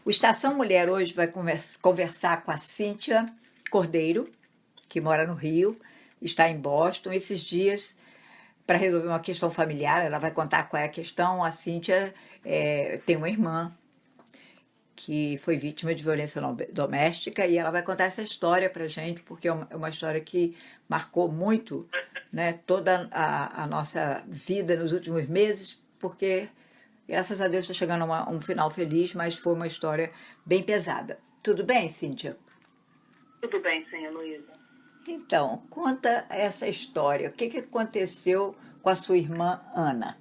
O Estação Mulher hoje vai conversar com a Cíntia Cordeiro, que mora no Rio, está em Boston esses dias para resolver uma questão familiar. Ela vai contar qual é a questão. A Cíntia tem uma irmã que foi vítima de violência doméstica e ela vai contar essa história para gente, porque é uma história que marcou muito, né, toda a nossa vida nos últimos meses, porque graças a Deus está chegando a um final feliz, mas foi uma história bem pesada. Tudo bem, Cíntia? Tudo bem, sim, Heloísa. Então, conta essa história. O que aconteceu com a sua irmã Ana?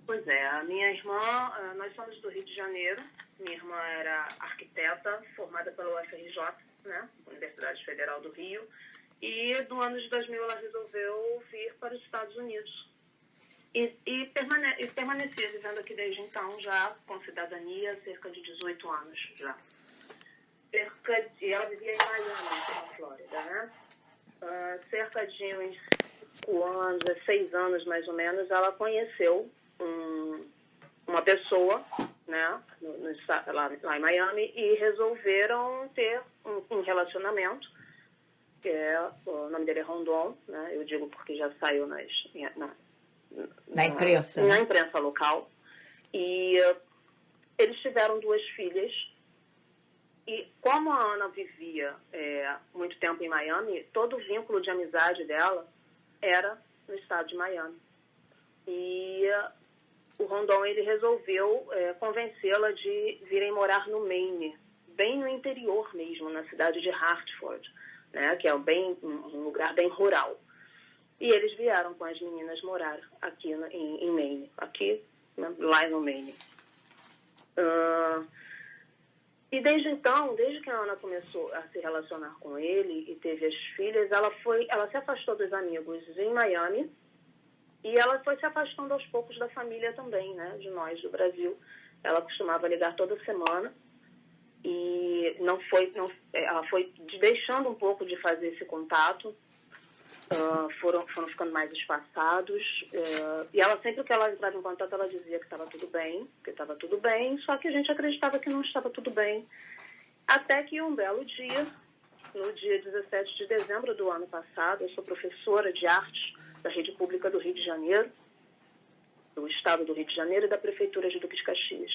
Pois é, a minha irmã, nós somos do Rio de Janeiro. Minha irmã era arquiteta, formada pela UFRJ, né, Universidade Federal do Rio. E no ano de 2000 ela resolveu vir para os Estados Unidos. E permanecia vivendo aqui desde então, já com cidadania, cerca de 18 anos já. E ela vivia em Miami, na Flórida, né? Cerca de uns 5 anos, 6 anos mais ou menos, ela conheceu uma pessoa, né, lá em Miami, e resolveram ter um relacionamento, o nome dele é Rondon, né? Eu digo porque já saiu Na imprensa, né? Na imprensa local. E eles tiveram 2 filhas. E como a Ana vivia muito tempo em Miami, todo o vínculo de amizade dela era no estado de Miami. E o Rondon, ele resolveu convencê-la de virem morar no Maine, bem no interior mesmo, na cidade de Hartford, né, que é um lugar bem rural. E eles vieram com as meninas morar aqui em Maine, aqui, né, lá no Maine. E desde então, desde que a Ana começou a se relacionar com ele e teve as filhas, ela se afastou dos amigos em Miami e ela foi se afastando aos poucos da família também, né, de nós, do Brasil. Ela costumava ligar toda semana e ela foi deixando um pouco de fazer esse contato. Foram ficando mais espaçados, e ela, sempre que ela entrava em contato, ela dizia que estava tudo bem, só que a gente acreditava que não estava tudo bem, até que um belo dia, no dia 17 de dezembro do ano passado, eu sou professora de artes da Rede Pública do Rio de Janeiro, do Estado do Rio de Janeiro e da Prefeitura de Duque de Caxias.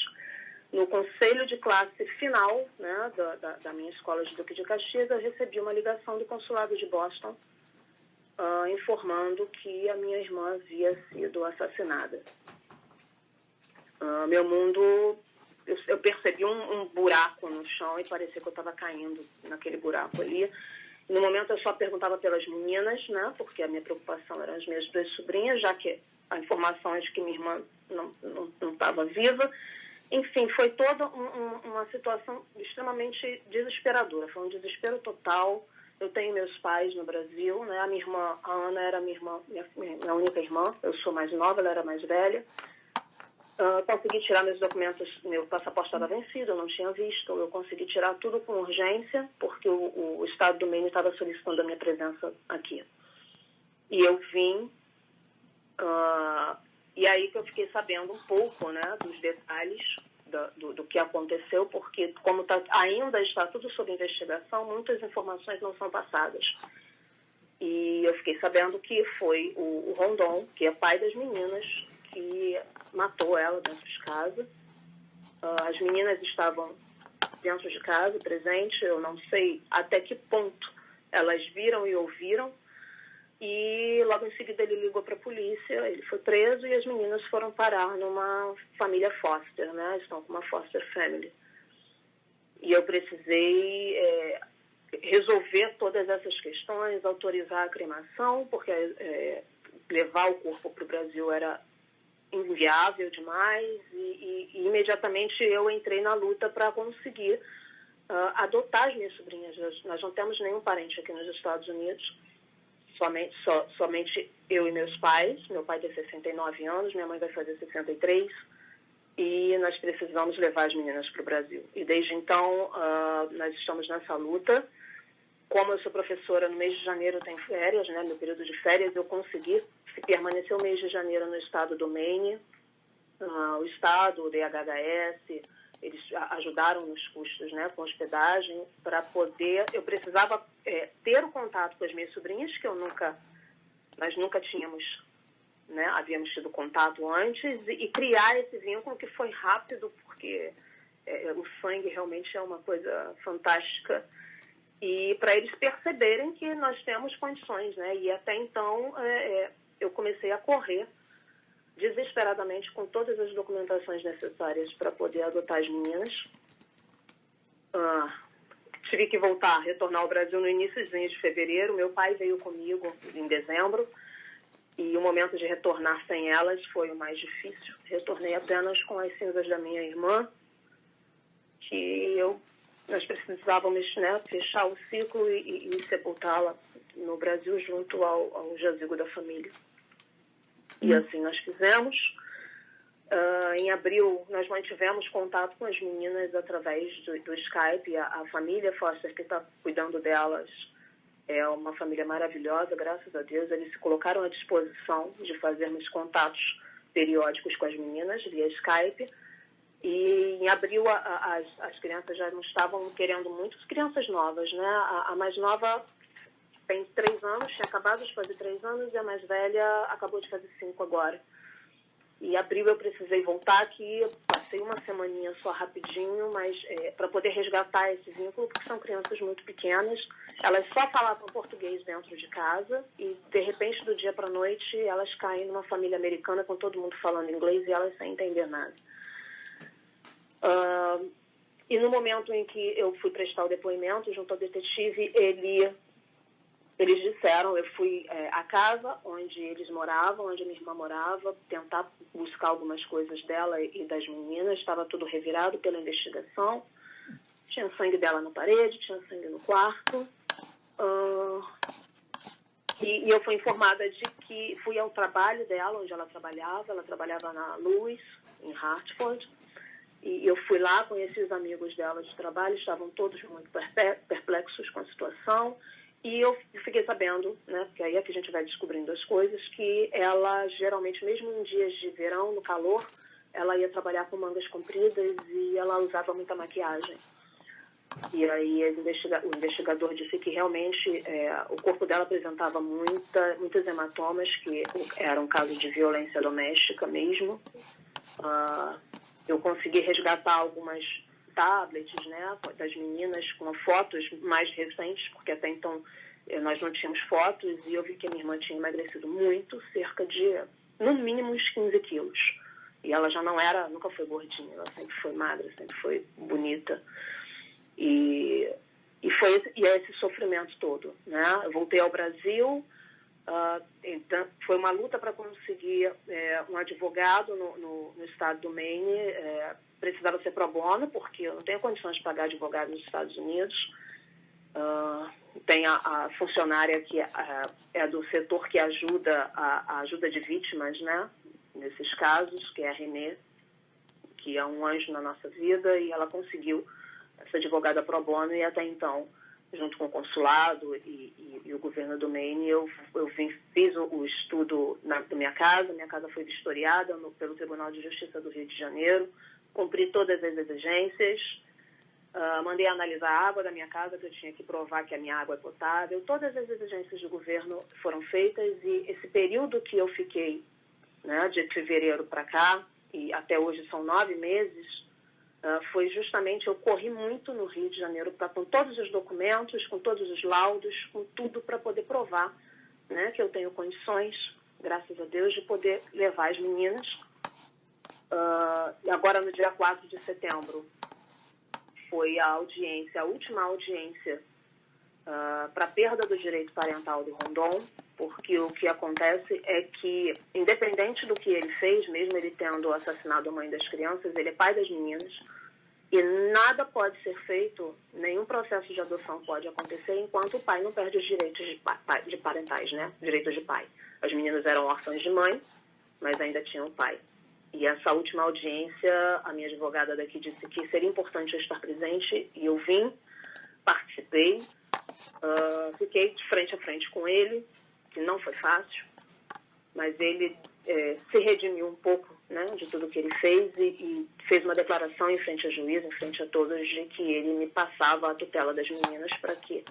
No conselho de classe final, né, da minha escola de Duque de Caxias, eu recebi uma ligação do consulado de Boston, informando que a minha irmã havia sido assassinada. Meu mundo, eu percebi um buraco no chão e parecia que eu estava caindo naquele buraco ali. E no momento eu só perguntava pelas meninas, né, porque a minha preocupação eram as minhas 2 sobrinhas, já que a informação é de que minha irmã não estava viva. Enfim, foi toda uma situação extremamente desesperadora, foi um desespero total. Eu tenho meus pais no Brasil, né? A minha irmã, a Ana, era minha única irmã. Eu sou mais nova, ela era mais velha. Consegui tirar meus documentos, meu passaporte estava vencido, eu não tinha visto. Eu consegui tirar tudo com urgência, porque o estado do Maine estava solicitando a minha presença aqui. E eu vim, e aí que eu fiquei sabendo um pouco, né, dos detalhes do que aconteceu, porque como ainda está tudo sob investigação, muitas informações não são passadas. E eu fiquei sabendo que foi o Rondon, que é pai das meninas, que matou ela dentro de casa. As meninas estavam dentro de casa, presentes, eu não sei até que ponto elas viram e ouviram. E logo em seguida ele ligou para a polícia, ele foi preso e as meninas foram parar numa família foster, né? Estão com uma foster family. E eu precisei resolver todas essas questões, autorizar a cremação, porque levar o corpo para o Brasil era inviável demais e imediatamente eu entrei na luta para conseguir adotar as minhas sobrinhas. Nós não temos nenhum parente aqui nos Estados Unidos. Somente eu e meus pais. Meu pai tem 69 anos, minha mãe vai fazer 63, e nós precisamos levar as meninas para o Brasil. E desde então, nós estamos nessa luta. Como eu sou professora, no mês de janeiro eu tenho férias, né, meu período de férias, eu consegui permanecer o mês de janeiro no estado do Maine, o estado, o DHHS, eles ajudaram nos custos, né, com hospedagem, para poder... Eu precisava ter o contato com as minhas sobrinhas, que nós nunca tínhamos, né, havíamos tido contato antes, e criar esse vínculo que foi rápido, porque o sangue realmente é uma coisa fantástica, e para eles perceberem que nós temos condições, né? E até então eu comecei a correr desesperadamente com todas as documentações necessárias para poder adotar as meninas. Tive que retornar ao Brasil no início de fevereiro. Meu pai veio comigo em dezembro e o momento de retornar sem elas foi o mais difícil. Retornei apenas com as cinzas da minha irmã, que nós precisávamos, né, fechar o ciclo e sepultá-la no Brasil junto ao jazigo da família. E assim nós fizemos. Em abril, nós mantivemos contato com as meninas através do Skype. A família Foster, que está cuidando delas, é uma família maravilhosa, graças a Deus. Eles se colocaram à disposição de fazermos contatos periódicos com as meninas via Skype. E em abril, as crianças já não estavam querendo muito, crianças novas, né? A mais nova tem 3 anos, tinha acabado de fazer 3 anos, e a mais velha acabou de fazer 5 agora. E em abril eu precisei voltar aqui, passei uma semaninha só rapidinho, mas para poder resgatar esse vínculo, porque são crianças muito pequenas, elas só falavam português dentro de casa, e de repente, do dia para a noite, elas caem numa família americana com todo mundo falando inglês e elas sem entender nada. E no momento em que eu fui prestar o depoimento junto ao detetive, eles disseram, eu fui à casa onde eles moravam, onde minha irmã morava, tentar buscar algumas coisas dela e das meninas. Estava tudo revirado pela investigação. Tinha sangue dela na parede, tinha sangue no quarto. E eu fui informada de que fui ao trabalho dela, onde ela trabalhava na Lewis, em Hartford. E eu fui lá, conheci os amigos dela de trabalho, estavam todos muito perplexos com a situação. E eu fiquei sabendo, né, porque aí é que a gente vai descobrindo as coisas, que ela geralmente, mesmo em dias de verão, no calor, ela ia trabalhar com mangas compridas e ela usava muita maquiagem. E aí o investigador disse que realmente o corpo dela apresentava muitos hematomas, que era um caso de violência doméstica mesmo. Eu consegui resgatar algumas tablets, né, das meninas com fotos mais recentes, porque até então nós não tínhamos fotos, e eu vi que a minha irmã tinha emagrecido muito, cerca de, no mínimo, uns 15 quilos. E ela já nunca foi gordinha, ela sempre foi magra, sempre foi bonita. E é esse sofrimento todo, né? Eu voltei ao Brasil, então foi uma luta para conseguir um advogado no estado do Maine. Precisava ser pro bono, porque eu não tenho condições de pagar advogado nos Estados Unidos. Tem a funcionária que é do setor que ajuda a ajuda de vítimas, né, nesses casos, que é a Renê, que é um anjo na nossa vida, e ela conseguiu essa advogada pro bono, e até então, junto com o consulado e o governo do Maine, eu fiz o estudo da minha casa foi vistoriada pelo Tribunal de Justiça do Rio de Janeiro, cumpri todas as exigências, mandei analisar a água da minha casa, que eu tinha que provar que a minha água é potável. Todas as exigências do governo foram feitas, e esse período que eu fiquei, né, de fevereiro para cá, e até hoje são 9 meses, foi justamente, eu corri muito no Rio de Janeiro com todos os documentos, com todos os laudos, com tudo para poder provar, né, que eu tenho condições, graças a Deus, de poder levar as meninas. E agora, no dia 4 de setembro, foi a última audiência para a perda do direito parental do Rondon, porque o que acontece é que, independente do que ele fez, mesmo ele tendo assassinado a mãe das crianças, ele é pai das meninas, e nada pode ser feito, nenhum processo de adoção pode acontecer enquanto o pai não perde os direitos de parentais, né? Direitos de pai. As meninas eram órfãs de mãe, mas ainda tinham pai. E essa última audiência, a minha advogada daqui disse que seria importante eu estar presente, e eu vim, participei, fiquei de frente a frente com ele, que não foi fácil, mas ele se redimiu um pouco né, de tudo que ele fez e fez uma declaração em frente à juíza, em frente a todos, de que ele me passava a tutela das meninas para que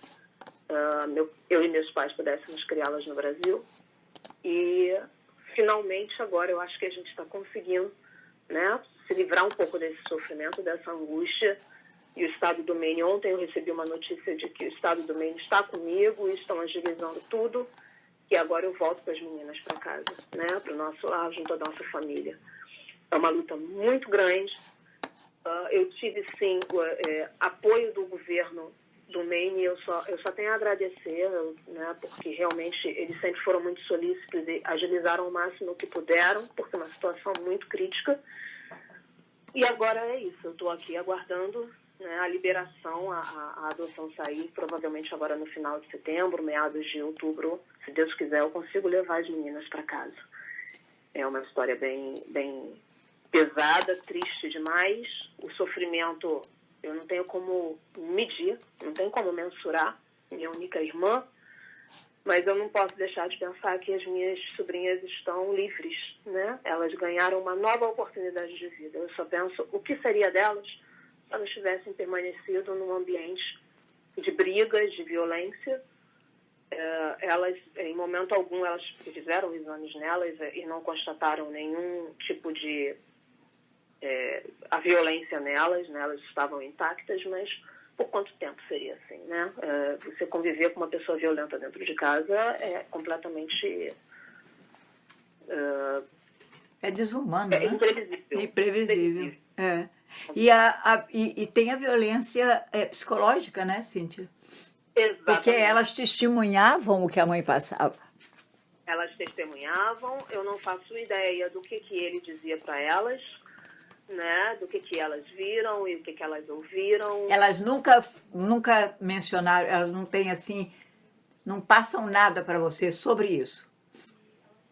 eu e meus pais pudéssemos criá-las no Brasil. E, finalmente, agora eu acho que a gente está conseguindo, né, se livrar um pouco desse sofrimento, dessa angústia. E o Estado do Maine, ontem eu recebi uma notícia de que o Estado do Maine está comigo e estão agilizando tudo. E agora eu volto com as meninas para casa, né, para o nosso lar, junto à nossa família. É uma luta muito grande. Eu tive, sim, apoio do governo do Maine. Eu só tenho a agradecer, né, porque realmente eles sempre foram muito solícitos e agilizaram o máximo que puderam, porque é uma situação muito crítica. E agora é isso, eu estou aqui aguardando, né, a liberação, a adoção sair, provavelmente agora no final de setembro, meados de outubro, se Deus quiser, eu consigo levar as meninas para casa. É uma história bem, bem pesada, triste demais. O sofrimento eu não tenho como medir, não tenho como mensurar, minha única irmã, mas eu não posso deixar de pensar que as minhas sobrinhas estão livres, né? Elas ganharam uma nova oportunidade de vida. Eu só penso o que seria delas se elas tivessem permanecido num ambiente de brigas, de violência. Elas, em momento algum, elas fizeram exames nelas e não constataram nenhum tipo de a violência nelas, né? Elas estavam intactas, mas por quanto tempo seria assim, né? Você conviver com uma pessoa violenta dentro de casa é completamente... É desumano, né? Imprevisível. Imprevisível. É. E tem a violência psicológica, né, Cíntia? Exatamente. Porque elas testemunhavam o que a mãe passava. Elas testemunhavam, eu não faço ideia do que ele dizia para elas, né, do que elas viram e o que elas ouviram. Elas nunca mencionaram, elas não têm assim, não passam nada para você sobre isso.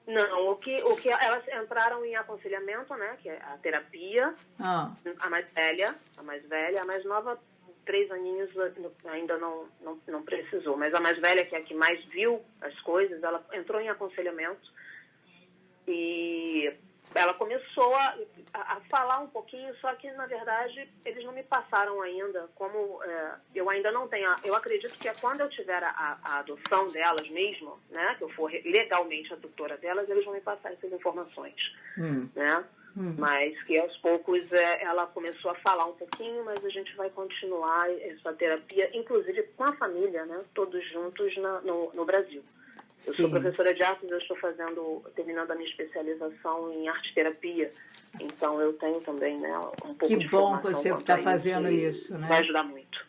Não, o que elas entraram em aconselhamento, né, que é a terapia. A mais velha, a mais nova, 3 aninhos ainda não precisou, mas a mais velha, que é a que mais viu as coisas, ela entrou em aconselhamento e ela começou a falar um pouquinho, só que, na verdade, eles não me passaram ainda, como eu ainda não tenho... Eu acredito que quando eu tiver a adoção delas mesmo, né, que eu for legalmente a tutora delas, eles vão me passar essas informações, né? Mas que, aos poucos, ela começou a falar um pouquinho, mas a gente vai continuar essa terapia, inclusive com a família, né, todos juntos no Brasil. Eu sou professora de artes, eu estou terminando a minha especialização em arte-terapia, então eu tenho também, né, um pouco de formação. Que bom que você está fazendo isso, né? Vai ajudar muito.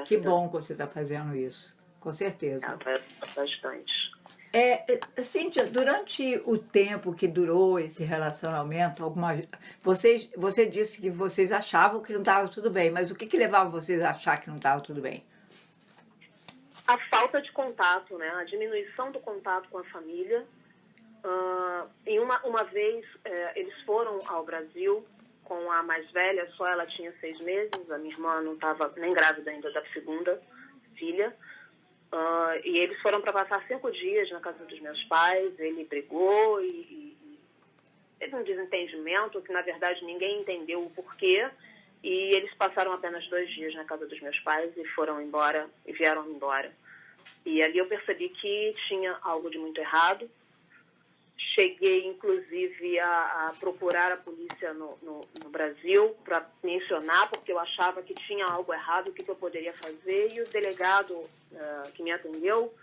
Que bom que você está fazendo isso, com certeza. Vai ajudar bastante. Cíntia, durante o tempo que durou esse relacionamento, você disse que vocês achavam que não estava tudo bem, mas o que levava vocês a achar que não estava tudo bem? A falta de contato, né? A diminuição do contato com a família. Em uma vez, eles foram ao Brasil com a mais velha, só ela tinha 6 meses, a minha irmã não estava nem grávida ainda da segunda filha. E eles foram para passar 5 dias na casa dos meus pais. Ele brigou e teve um desentendimento que, na verdade, ninguém entendeu o porquê. E eles passaram apenas 2 dias na casa dos meus pais e foram embora, e vieram embora. E ali eu percebi que tinha algo de muito errado. Cheguei, inclusive, a procurar a polícia no Brasil para mencionar, porque eu achava que tinha algo errado, o que eu poderia fazer. E o delegado que me atendeu,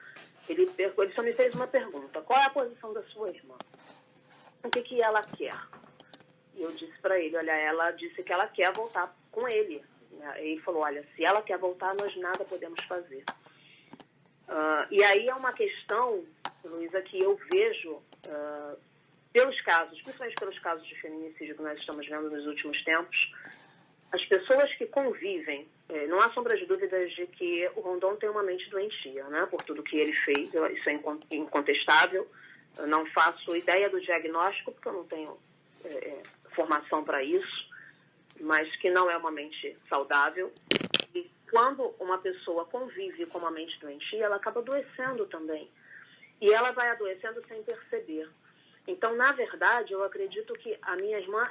ele só me fez uma pergunta: qual é a posição da sua irmã? O que ela quer? E eu disse para ele: olha, ela disse que ela quer voltar com ele. E ele falou: olha, se ela quer voltar, nós nada podemos fazer. E aí é uma questão, Luísa, que eu vejo pelos casos, principalmente pelos casos de feminicídio que nós estamos vendo nos últimos tempos, as pessoas que convivem, não há sombra de dúvidas de que o Rondon tem uma mente doentia, né, por tudo que ele fez, isso é incontestável. Eu não faço ideia do diagnóstico, porque eu não tenho formação para isso, mas que não é uma mente saudável. E quando uma pessoa convive com uma mente doentia, ela acaba adoecendo também. E ela vai adoecendo sem perceber. Então, na verdade, eu acredito que a minha irmã,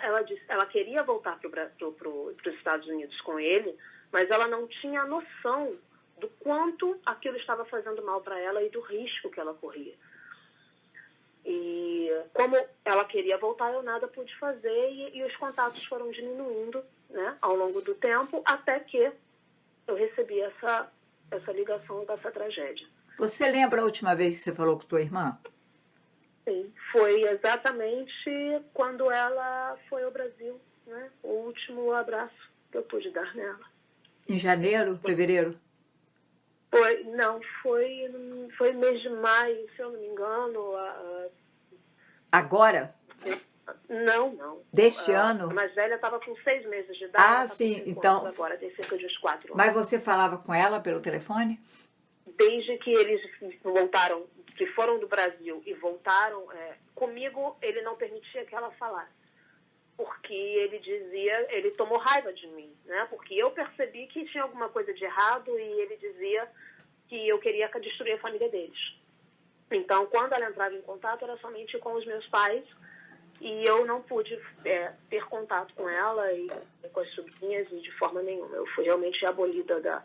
ela queria voltar para os Estados Unidos com ele, mas ela não tinha noção do quanto aquilo estava fazendo mal para ela e do risco que ela corria. E como ela queria voltar, eu nada pude fazer e os contatos foram diminuindo, né, ao longo do tempo, até que eu recebi essa ligação dessa tragédia. Você lembra a última vez que você falou com tua irmã? Sim, foi exatamente quando ela foi ao Brasil, né? O último abraço que eu pude dar nela. Em janeiro, fevereiro? Foi mês de maio, se eu não me engano. Agora? Não. Deste ano? A mais velha estava com 6 meses de idade. Ah, sim, então... Agora tem cerca de uns 4 anos. Mas você falava com ela pelo telefone? Desde que eles voltaram, que foram do Brasil e voltaram, comigo ele não permitia que ela falasse. Porque ele tomou raiva de mim, né? Porque eu percebi que tinha alguma coisa de errado e ele dizia que eu queria destruir a família deles. Então, quando ela entrava em contato, era somente com os meus pais e eu não pude ter contato com ela e com as sobrinhas e de forma nenhuma. Eu fui realmente abolida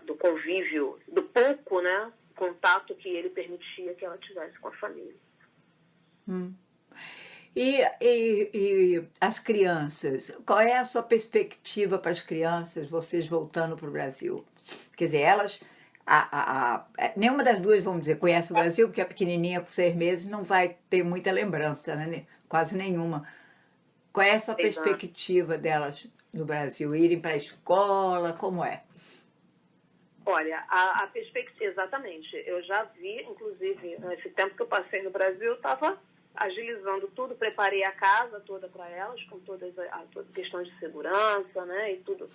do convívio, do pouco, né, contato que ele permitia que ela tivesse com a família. E as crianças? Qual é a sua perspectiva para as crianças, vocês voltando para o Brasil? Quer dizer, elas... nenhuma das duas, vamos dizer, conhece o Brasil, porque a pequenininha com 6 meses não vai ter muita lembrança, né? Quase nenhuma. Qual é a sua perspectiva delas no Brasil? Irem para a escola? Como é? Olha, a perspectiva, exatamente. Eu já vi, inclusive, nesse tempo que eu passei no Brasil, eu estava agilizando tudo, preparei a casa toda para elas, com todas questões de segurança, né, e tudo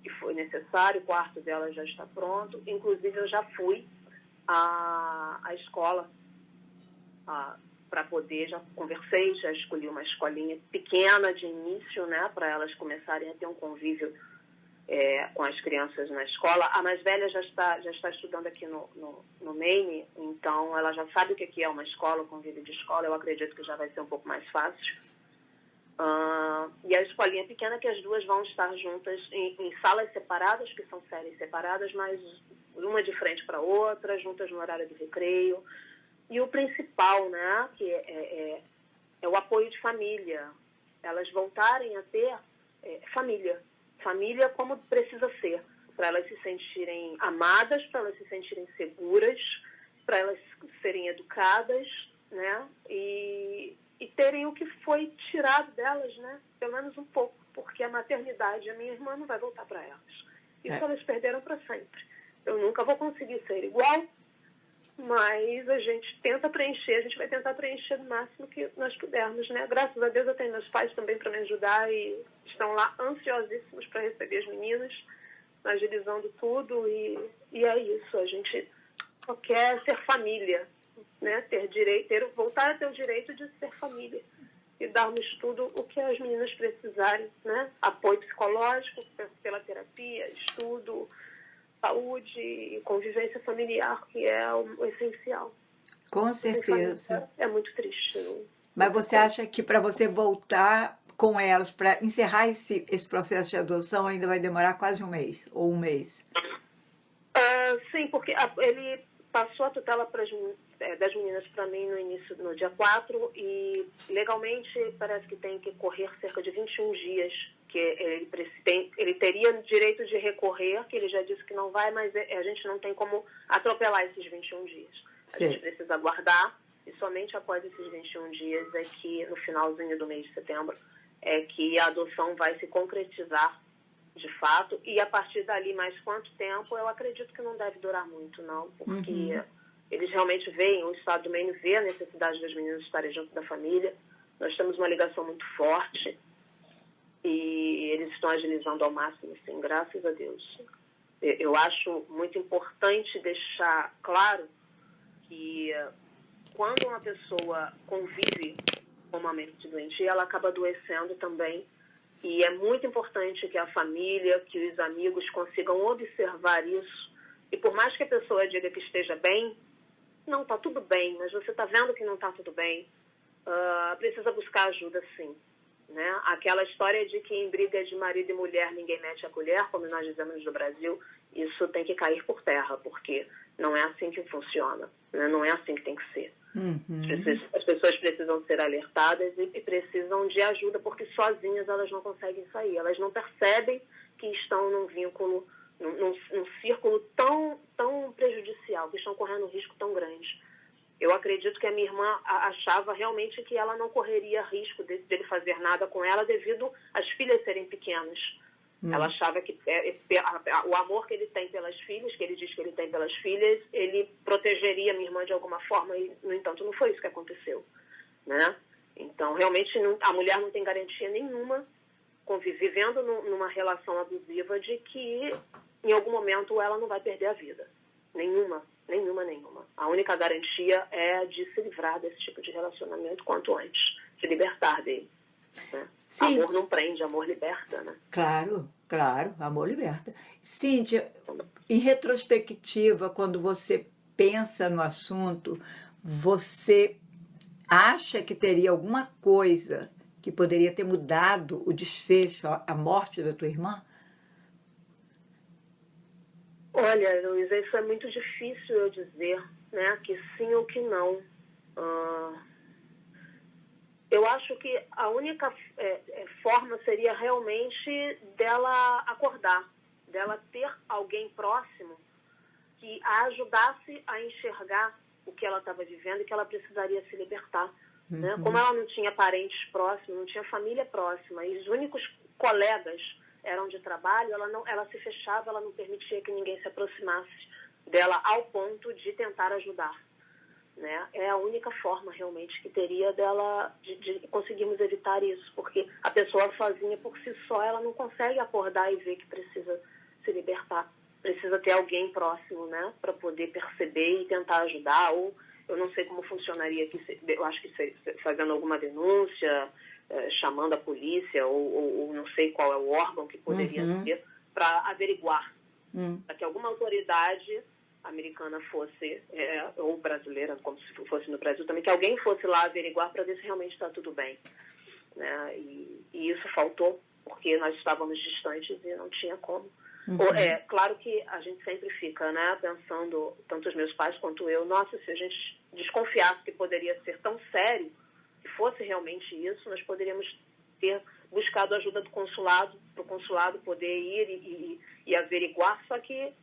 que foi necessário. O quarto delas já está pronto. Inclusive, eu já fui à escola para poder, já conversei, já escolhi uma escolinha pequena de início, né, para elas começarem a ter um convívio com as crianças na escola. A mais velha já está estudando aqui no Maine, então ela já sabe o que é uma escola, o convívio de escola. Eu acredito que já vai ser um pouco mais fácil. E a escolinha pequena, que as duas vão estar juntas em salas separadas, que são séries separadas, mas uma de frente para a outra, juntas no horário do recreio. E o principal, né, que é o apoio de família. Elas voltarem a ter família como precisa ser, para elas se sentirem amadas, para elas se sentirem seguras, para elas serem educadas, né, e terem o que foi tirado delas, né, pelo menos um pouco, porque a maternidade, a minha irmã não vai voltar para elas. Isso elas perderam para sempre. Eu nunca vou conseguir ser igual, mas a gente tenta preencher, a gente vai tentar preencher o máximo que nós pudermos, né? Graças a Deus eu tenho meus pais também para me ajudar e estão lá ansiosíssimos para receber as meninas, agilizando tudo e é isso. A gente só quer ser família, né? Voltar a ter o direito de ser família e darmos tudo o que as meninas precisarem, né? Apoio psicológico pela terapia, estudo, saúde e convivência familiar, que é o essencial. Com certeza. É muito triste. Mas você acha que para você voltar com elas, para encerrar esse processo de adoção, ainda vai demorar quase um mês, ou um mês? Sim, porque ele passou a tutela das meninas para mim no dia 4 e legalmente parece que tem que correr cerca de 21 dias, que ele teria direito de recorrer, que ele já disse que não vai, mas a gente não tem como atropelar esses 21 dias. A gente precisa aguardar e somente após esses 21 dias é que, no finalzinho do mês de setembro, é que a adoção vai se concretizar de fato, e a partir dali, mais quanto tempo, eu acredito que não deve durar muito, não, porque eles realmente veem, o Estado do Maine vê a necessidade das meninas estarem junto da família. Nós temos uma ligação muito forte e eles estão agilizando ao máximo, sim, graças a Deus. Eu acho muito importante deixar claro que quando uma pessoa convive com uma mente doentia, ela acaba adoecendo também. E é muito importante que a família, que os amigos consigam observar isso. E por mais que a pessoa diga que esteja bem, não, tá tudo bem, mas você tá vendo que não tá tudo bem, precisa buscar ajuda sim. Né? Aquela história de que em briga de marido e mulher ninguém mete a colher, como nós dizemos no Brasil, isso tem que cair por terra, porque não é assim que funciona, né? Não é assim que tem que ser. As pessoas precisam ser alertadas e precisam de ajuda, porque sozinhas elas não conseguem sair, elas não percebem que estão num vínculo, num círculo tão prejudicial, que estão correndo um risco tão grande. Eu acredito que a minha irmã achava realmente que ela não correria risco dele fazer nada com ela devido às filhas serem pequenas. Ela achava que o amor que ele tem pelas filhas, que ele diz que ele tem pelas filhas, ele protegeria a minha irmã de alguma forma e, no entanto, não foi isso que aconteceu. Né? Então, realmente, a mulher não tem garantia nenhuma, vivendo numa relação abusiva, de que em algum momento ela não vai perder a vida. Nenhuma. A única garantia é de se livrar desse tipo de relacionamento quanto antes, se libertar dele. Né? Amor não prende, amor liberta, né? Claro, amor liberta. Cíntia, em retrospectiva, quando você pensa no assunto, você acha que teria alguma coisa que poderia ter mudado o desfecho, a morte da tua irmã? Olha, Luísa, isso é muito difícil eu dizer, né? Que sim ou que não. Eu acho que a única forma seria realmente dela acordar, dela ter alguém próximo que a ajudasse a enxergar o que ela estava vivendo e que ela precisaria se libertar. Né? Como ela não tinha parentes próximos, não tinha família próxima, e os únicos colegas eram de trabalho, ela se fechava, ela não permitia que ninguém se aproximasse dela ao ponto de tentar ajudar. Né? É a única forma realmente que teria dela de conseguirmos evitar isso, porque a pessoa sozinha por si só ela não consegue acordar e ver que precisa se libertar, precisa ter alguém próximo, né, para poder perceber e tentar ajudar. Ou eu não sei como funcionaria aqui, eu acho que fazendo alguma denúncia, chamando a polícia, ou não sei qual é o órgão que poderia ser para averiguar, para que alguma autoridade americana fosse, ou brasileira, como se fosse no Brasil também, que alguém fosse lá averiguar para ver se realmente está tudo bem. Né? E isso faltou, porque nós estávamos distantes e não tinha como. Claro que a gente sempre fica, né, pensando, tanto os meus pais quanto eu, nossa, se a gente desconfiasse que poderia ser tão sério, se fosse realmente isso, nós poderíamos ter buscado a ajuda do consulado, para o consulado poder ir e averiguar, só que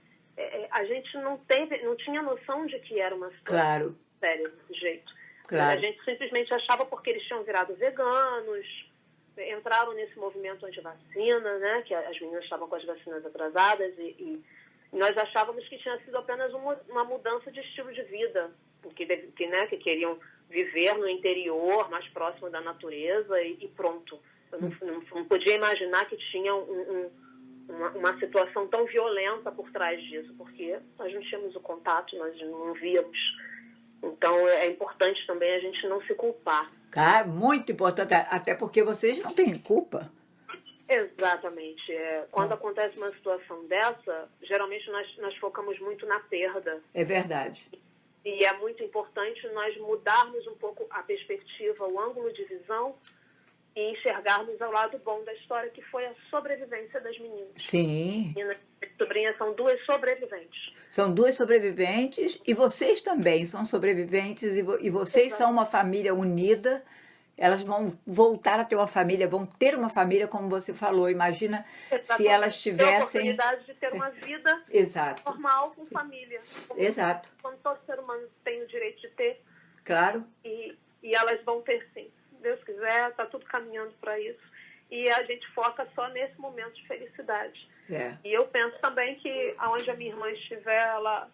a gente não tinha noção de que era uma situação séria desse jeito. A gente simplesmente achava, porque eles tinham virado veganos, entraram nesse movimento anti-vacina, né, que as meninas estavam com as vacinas atrasadas, e nós achávamos que tinha sido apenas uma mudança de estilo de vida, que queriam viver no interior, mais próximo da natureza, e pronto. Eu não podia imaginar que tinha uma situação tão violenta por trás disso, porque nós não tínhamos o contato, nós não víamos. Então, é importante também a gente não se culpar. Muito importante, até porque vocês não têm culpa. Exatamente. Quando acontece uma situação dessa, geralmente nós focamos muito na perda. É verdade. E é muito importante nós mudarmos um pouco a perspectiva, o ângulo de visão, e enxergarmos ao lado bom da história, que foi a sobrevivência das meninas. Sim. Minhas sobrinhas são duas sobreviventes. São duas sobreviventes, e vocês também são sobreviventes, e vocês são uma família unida. Elas vão voltar a ter uma família, vão ter uma família, como você falou. Imagina se elas tivessem... a oportunidade de ter uma vida normal com família. Como todo ser humano tem o direito de ter. Claro. E elas vão ter sim. Se Deus quiser, está tudo caminhando para isso. E a gente foca só nesse momento de felicidade. E eu penso também que aonde a minha irmã estiver, ela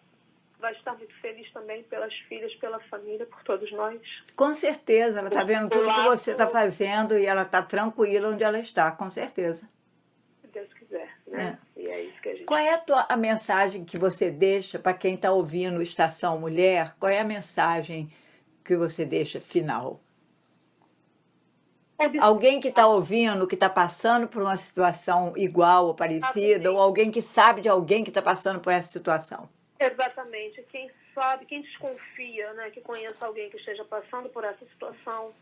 vai estar muito feliz também pelas filhas, pela família, por todos nós. Com certeza, ela está vendo tudo que você está fazendo e ela está tranquila onde ela está, com certeza. Se Deus quiser, né? E é isso que a gente... Qual é a mensagem que você deixa para quem está ouvindo Estação Mulher? Qual é a mensagem que você deixa final? Alguém que está ouvindo, que está passando por uma situação igual ou parecida, ou alguém que sabe de alguém que está passando por essa situação. Exatamente. Quem sabe, quem desconfia, né, que conheça alguém que esteja passando por essa situação,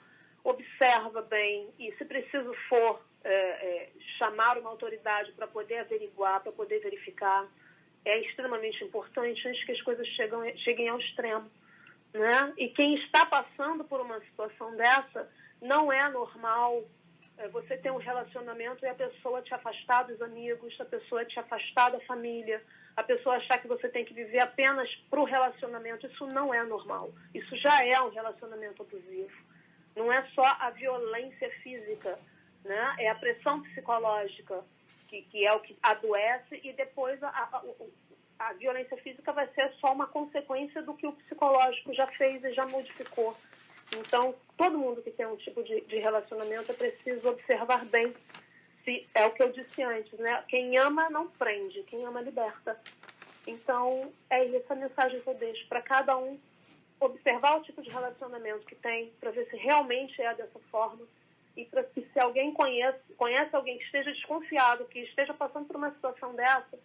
observa bem e, se preciso for, chamar uma autoridade para poder averiguar, para poder verificar. É extremamente importante antes que as coisas cheguem ao extremo, né? E quem está passando por uma situação dessa, não é normal você ter um relacionamento e a pessoa te afastar dos amigos, a pessoa te afastar da família, a pessoa achar que você tem que viver apenas para o relacionamento. Isso não é normal. Isso já é um relacionamento abusivo. Não é só a violência física, né? É a pressão psicológica, que é o que adoece, e depois a violência física vai ser só uma consequência do que o psicológico já fez e já modificou. Então, todo mundo que tem um tipo de relacionamento é preciso observar bem se é o que eu disse antes, né? Quem ama não prende, quem ama liberta. Então, é essa mensagem que eu deixo para cada um, observar o tipo de relacionamento que tem, para ver se realmente é dessa forma, e para que, se alguém conhece alguém que esteja desconfiado, que esteja passando por uma situação dessa,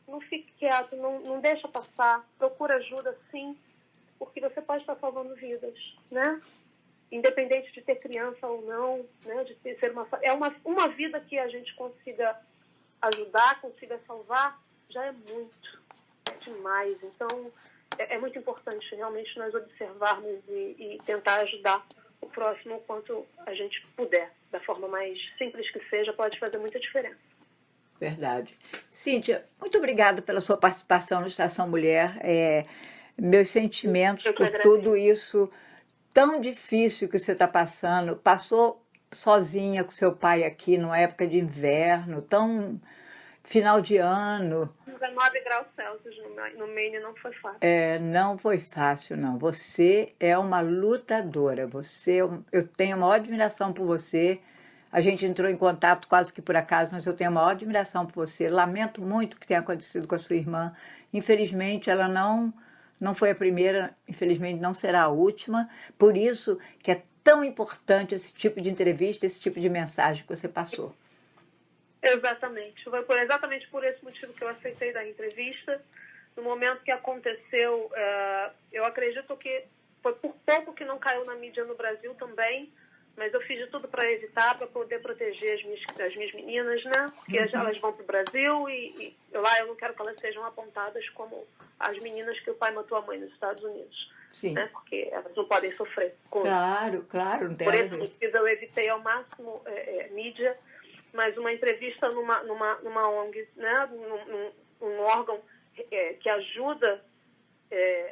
não fique quieto, não deixa passar, procura ajuda sim, porque você pode estar salvando vidas, né? Independente de ter criança ou não, né? De ser uma vida que a gente consiga ajudar, consiga salvar, já é muito, é demais. Então, é muito importante realmente nós observarmos e tentar ajudar o próximo o quanto a gente puder, da forma mais simples que seja, pode fazer muita diferença. Verdade. Cíntia, muito obrigada pela sua participação no Estação Mulher. Meus sentimentos por tudo isso tão difícil que você está passando. Passou sozinha com seu pai aqui numa época de inverno, tão final de ano. 19 graus Celsius no Maine não foi fácil. Não foi fácil, não. Você é uma lutadora. Eu tenho a maior admiração por você. A gente entrou em contato quase que por acaso, mas eu tenho a maior admiração por você. Lamento muito o que tenha acontecido com a sua irmã. Infelizmente, ela não foi a primeira, infelizmente não será a última. Por isso que é tão importante esse tipo de entrevista, esse tipo de mensagem que você passou. Exatamente. Foi exatamente por esse motivo que eu aceitei da entrevista. No momento que aconteceu, eu acredito que foi por pouco que não caiu na mídia no Brasil também, mas eu fiz de tudo para evitar, para poder proteger as minhas meninas, né? Porque elas vão para o Brasil e lá eu não quero que elas sejam apontadas como as meninas que o pai matou a mãe nos Estados Unidos. Sim. Né? Porque elas não podem sofrer. Claro. Não tem por nada a esse ver. motivo eu evitei ao máximo mídia, mas uma entrevista numa ONG, né? num órgão que ajuda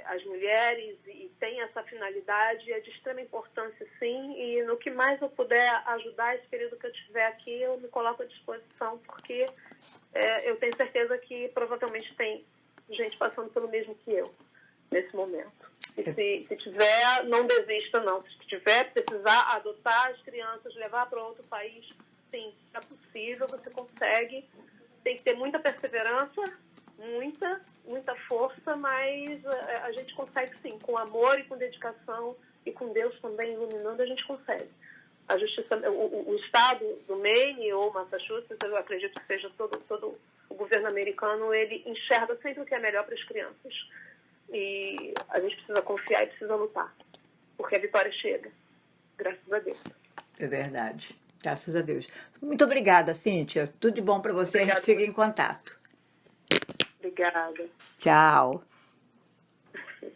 as mulheres e tem essa finalidade, é de extrema importância, sim, e no que mais eu puder ajudar esse período que eu tiver aqui, eu me coloco à disposição, porque eu tenho certeza que provavelmente tem gente passando pelo mesmo que eu, nesse momento. E se tiver, não desista, não. Se tiver, precisar adotar as crianças, levar para outro país, sim, é possível, você consegue. Tem que ter muita perseverança, muita força, mas a gente consegue sim, com amor e com dedicação e com Deus também iluminando, a gente consegue. A justiça, o estado do Maine ou Massachusetts, eu acredito que seja todo o governo americano, ele enxerga sempre o que é melhor para as crianças. E a gente precisa confiar e precisa lutar, porque a vitória chega, graças a Deus. É verdade, graças a Deus. Muito obrigada, Cíntia. Tudo de bom para você. Obrigada. A gente fica em contato. Obrigada. Tchau.